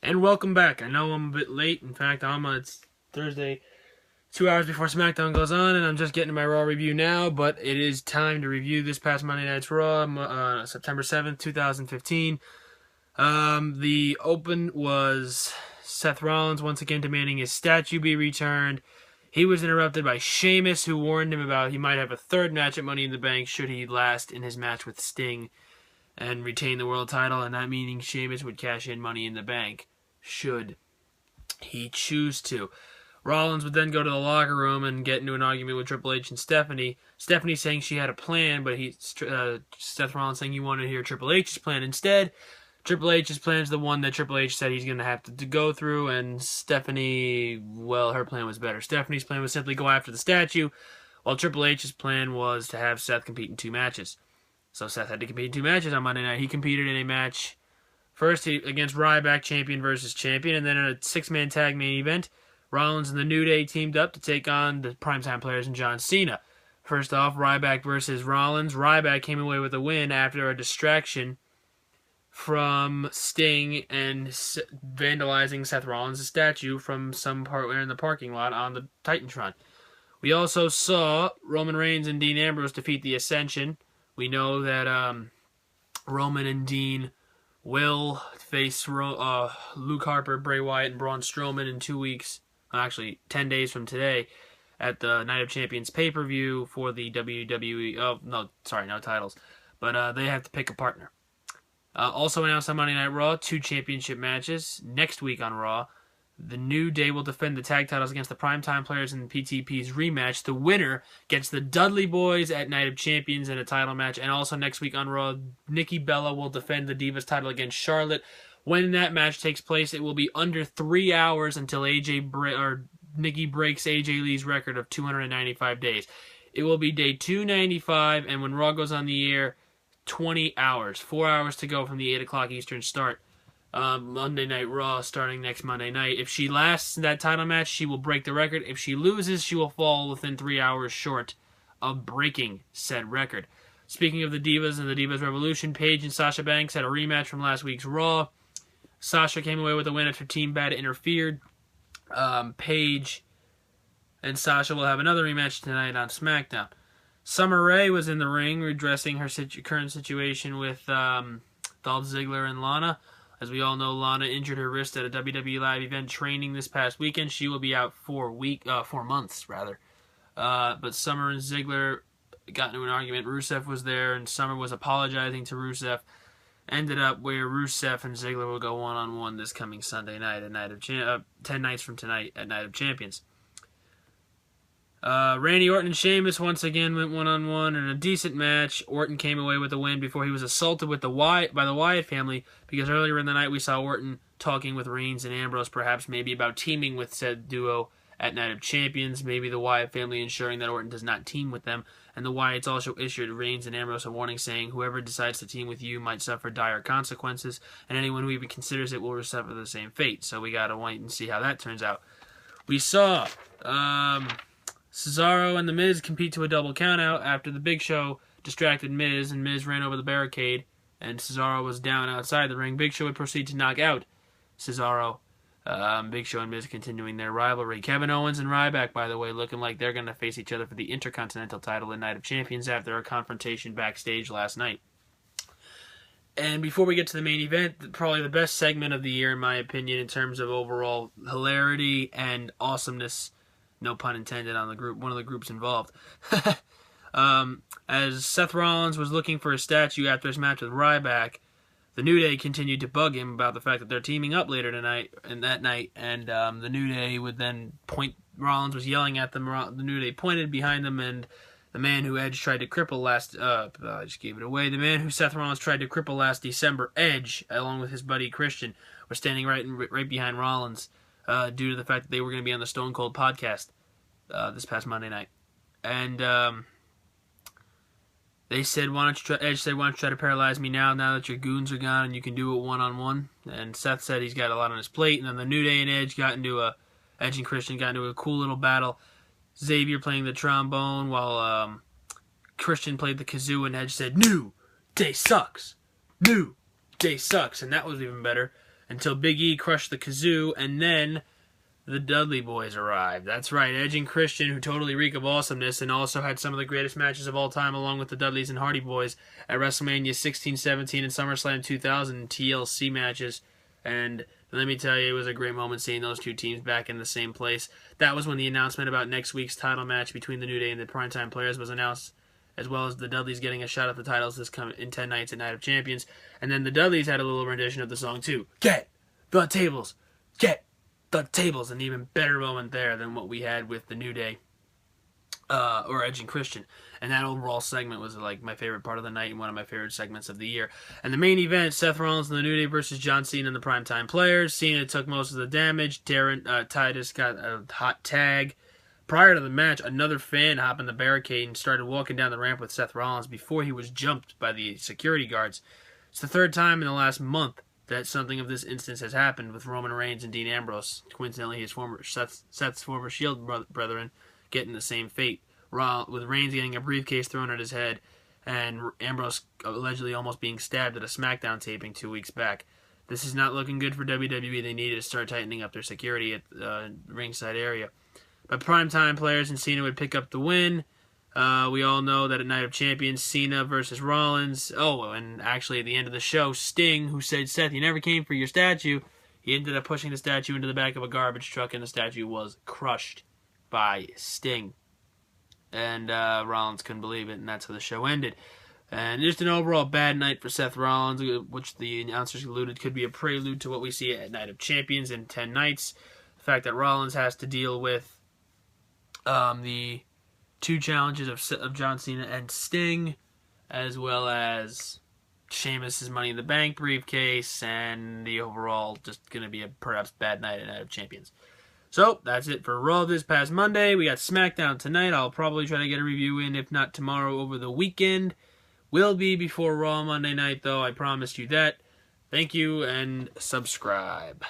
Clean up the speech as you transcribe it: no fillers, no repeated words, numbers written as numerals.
And welcome back. I know I'm a bit late. In fact, it's Thursday, 2 hours before SmackDown goes on, and I'm just getting to my Raw review now. But it is time to review this past Monday Night's Raw, September 7th, 2015. The open was Seth Rollins once again demanding his statue be returned. He was interrupted by Sheamus, who warned him about he might have a third match at Money in the Bank should he last in his match with Sting and retain the world title, and that meaning Sheamus would cash in Money in the Bank should he choose to. Rollins would then go to the locker room and get into an argument with Triple H and Stephanie. Stephanie saying she had a plan, but Seth Rollins saying he wanted to hear Triple H's plan instead. Triple H's plan is the one that Triple H said he's going to have to go through, and Stephanie, well, her plan was better. Stephanie's plan was simply go after the statue, while Triple H's plan was to have Seth compete in 2 matches. So Seth had to compete in 2 matches on Monday night. He competed in a match first against Ryback, champion versus champion, and then in a 6-man tag main event, Rollins and the New Day teamed up to take on the Primetime Players and John Cena. First off, Ryback versus Rollins. Ryback came away with a win after a distraction from Sting and vandalizing Seth Rollins' statue from some part in the parking lot on the Titantron. We also saw Roman Reigns and Dean Ambrose defeat the Ascension. We know that Roman and Dean will face Luke Harper, Bray Wyatt, and Braun Strowman in 2 weeks, actually 10 days from today, at the Night of Champions pay-per-view for the WWE. No titles, but they have to pick a partner. Also announced on Monday Night Raw, 2 championship matches next week on Raw. The New Day will defend the tag titles against the Primetime Players in PTP's rematch. The winner gets the Dudley Boys at Night of Champions in a title match. And also next week on Raw, Nikki Bella will defend the Divas title against Charlotte. When that match takes place, it will be under 3 hours until Nikki breaks AJ Lee's record of 295 days. It will be day 295, and when Raw goes on the air, 20 hours. 4 hours to go from the 8 o'clock Eastern start. Monday Night Raw starting next Monday night. If she lasts that title match, she will break the record. If she loses, she will fall within 3 hours short of breaking said record. Speaking of the Divas and the Divas Revolution, Paige and Sasha Banks had a rematch from last week's Raw. Sasha came away with a win after Team Bad interfered. Paige and Sasha will have another rematch tonight on SmackDown. Summer Rae was in the ring, redressing her current situation with Dolph Ziggler and Lana. As we all know, Lana injured her wrist at a WWE Live event training this past weekend. She will be out 4 months. But Summer and Ziggler got into an argument. Rusev was there, and Summer was apologizing to Rusev. Ended up where Rusev and Ziggler will go one-on-one this coming Sunday night at 10 nights from tonight at Night of Champions. Randy Orton and Sheamus once again went one-on-one in a decent match. Orton came away with a win before he was assaulted by the Wyatt family, because earlier in the night we saw Orton talking with Reigns and Ambrose, perhaps maybe about teaming with said duo at Night of Champions, maybe the Wyatt family ensuring that Orton does not team with them. And the Wyatts also issued Reigns and Ambrose a warning saying whoever decides to team with you might suffer dire consequences, and anyone who even considers it will suffer the same fate. So we gotta wait and see how that turns out. We saw Cesaro and The Miz compete to a double countout after the Big Show distracted Miz, and Miz ran over the barricade, and Cesaro was down outside the ring. Big Show would proceed to knock out Cesaro. Big Show and Miz continuing their rivalry. Kevin Owens and Ryback, by the way, looking like they're going to face each other for the Intercontinental title in Night of Champions after a confrontation backstage last night. And before we get to the main event, probably the best segment of the year, in my opinion, in terms of overall hilarity and awesomeness, no pun intended on one of the groups involved. As Seth Rollins was looking for a statue after his match with Ryback, the New Day continued to bug him about the fact that they're teaming up later tonight and that night, and the New Day would then point. Rollins was yelling at them. The New Day pointed behind them, and the man who Edge tried to cripple I just gave it away. The man who Seth Rollins tried to cripple last December, Edge, along with his buddy Christian, were standing right behind Rollins due to the fact that they were going to be on the Stone Cold podcast this past Monday night, and Edge said, why don't you try to paralyze me now that your goons are gone and you can do it one-on-one? And Seth said he's got a lot on his plate. And then the New Day and Edge and Christian got into a cool little battle. Xavier playing the trombone while Christian played the kazoo, and Edge said, New Day sucks. New Day sucks. And that was even better. until Big E crushed the kazoo, and then the Dudley Boys arrived. That's right, Edge and Christian, who totally reek of awesomeness and also had some of the greatest matches of all time along with the Dudleys and Hardy Boys at WrestleMania 16, 17, and SummerSlam 2000 TLC matches. And let me tell you, it was a great moment seeing those two teams back in the same place. That was when the announcement about next week's title match between the New Day and the Primetime Players was announced, as well as the Dudleys getting a shot at the titles in 10 nights at Night of Champions. And then the Dudleys had a little rendition of the song too. Get the tables! Get the tables! An even better moment there than what we had with the New Day or Edge and Christian. And that overall segment was like my favorite part of the night and one of my favorite segments of the year. And the main event, Seth Rollins and the New Day versus John Cena and the Primetime Players. Cena took most of the damage. Titus got a hot tag. Prior to the match, another fan hopped in the barricade and started walking down the ramp with Seth Rollins before he was jumped by the security guards. It's the third time in the last month that something of this instance has happened with Roman Reigns and Dean Ambrose. Coincidentally, Seth's former Shield brethren getting the same fate, with Reigns getting a briefcase thrown at his head and Ambrose allegedly almost being stabbed at a SmackDown taping 2 weeks back. This is not looking good for WWE. They needed to start tightening up their security at the ringside area. But Primetime Players and Cena would pick up the win. We all know that at Night of Champions, Cena versus Rollins. Oh, and actually at the end of the show, Sting, who said, "Seth, you never came for your statue," he ended up pushing the statue into the back of a garbage truck, and the statue was crushed by Sting. And Rollins couldn't believe it, and that's how the show ended. And just an overall bad night for Seth Rollins, which the announcers alluded could be a prelude to what we see at Night of Champions in 10 nights. The fact that Rollins has to deal with the two challenges of John Cena and Sting, as well as Sheamus' Money in the Bank briefcase, and the overall just going to be a perhaps bad night at Night of Champions. So, that's it for Raw this past Monday. We got SmackDown tonight. I'll probably try to get a review in, if not tomorrow, over the weekend. Will be before Raw Monday night, though. I promised you that. Thank you, and subscribe.